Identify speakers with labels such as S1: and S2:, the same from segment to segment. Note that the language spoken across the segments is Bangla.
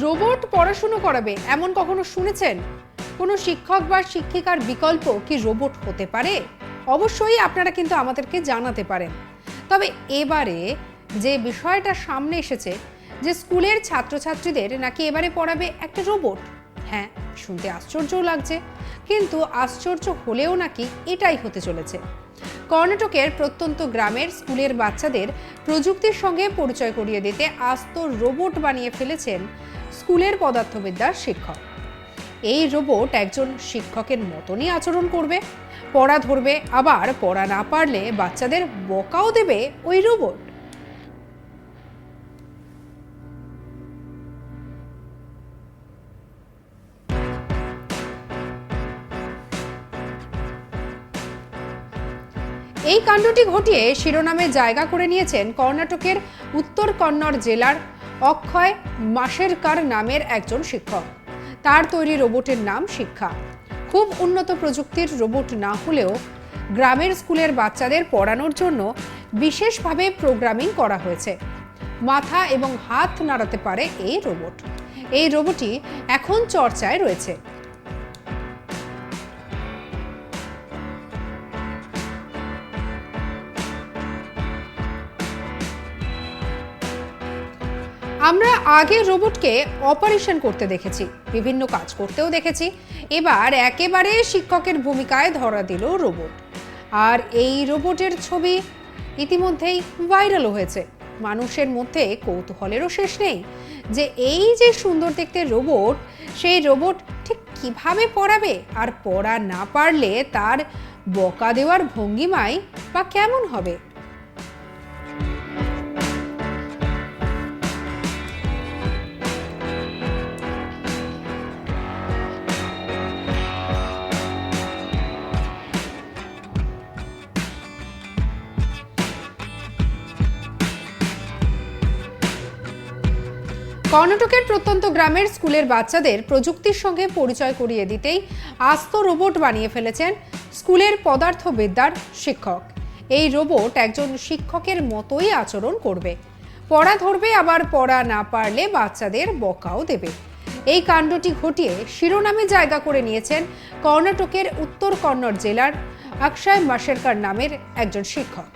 S1: রোবট পড়াশুনো করাবে এমন কখনো শুনেছেন? কোনো শিক্ষক বা শিক্ষিকার বিকল্প কি রোবট হতে পারে? অবশ্যই আপনারা কিন্তু আমাদেরকে জানাতে পারেন। তবে এবারে যে বিষয়টা সামনে এসেছে যে স্কুলের ছাত্রছাত্রীদের নাকি এবারে পড়াবে একটা রোবট। হ্যাঁ, শুনতে আশ্চর্যও লাগছে, কিন্তু আশ্চর্য হলেও নাকি এটাই হতে চলেছে। কর্ণাটকের প্রত্যন্ত গ্রামের স্কুলের বাচ্চাদের প্রযুক্তির সঙ্গে পরিচয় করিয়ে দিতে আস্ত রোবট বানিয়ে ফেলেছেন স্কুলের পদার্থবিদ্যার শিক্ষক। এই রোবট একজন শিক্ষকের মতনই আচরণ করবে, পড়া ধরবে, আবার পড়া না পারলে বাচ্চাদের বকাও দেবে ওই রোবট। এই কাণ্ডটি ঘটিয়ে শিরোনামে জায়গা করে নিয়েছেন কর্ণাটকের উত্তর কন্নড় জেলার অক্ষয় মাশেরকার নামের একজন শিক্ষক। তার তৈরি রোবটের নাম শিক্ষা। খুব উন্নত প্রযুক্তির রোবট না হলেও গ্রামের স্কুলের বাচ্চাদের পড়ানোর জন্য বিশেষভাবে প্রোগ্রামিং করা হয়েছে। মাথা এবং হাত নাড়াতে পারে এই রোবট। এই রোবটই এখন চর্চায় রয়েছে। আমরা আগে রোবটকে অপারেশন করতে দেখেছি, বিভিন্ন কাজ করতেও দেখেছি। এবার একেবারে শিক্ষকের ভূমিকায় ধরা দিল রোবট। আর এই রোবটের ছবি ইতিমধ্যেই ভাইরালও হয়েছে। মানুষের মধ্যে কৌতূহলেরও শেষ নেই যে এই যে সুন্দর দেখতে রোবট, সেই রোবট ঠিক কিভাবে পড়াবে, আর পড়া না পারলে তার বকা দেওয়ার ভঙ্গিমায় বা কেমন হবে। কর্ণাটকের প্রত্যন্ত গ্রামের স্কুলের বাচ্চাদের প্রযুক্তির সঙ্গে পরিচয় করিয়ে দিতেই আস্ত রোবট বানিয়ে ফেলেছেন স্কুলের পদার্থবিদ্যার শিক্ষক। এই রোবট একজন শিক্ষকের মতোই আচরণ করবে, পড়া ধরবে, আবার পড়া না পারলে বাচ্চাদের বকাও দেবে। এই কাণ্ডটি ঘটিয়ে শিরোনামে জায়গা করে নিয়েছেন কর্ণাটকের উত্তর কন্নড় জেলার অক্ষয় মাশেরকার নামের একজন শিক্ষক।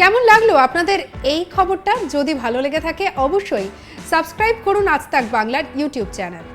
S1: কেমন লাগলো আপনাদের এই খবরটা? যদি ভালো লেগে থাকে অবশ্যই সাবস্ক্রাইব করুন আজ তাক বাংলার ইউটিউব চ্যানেল।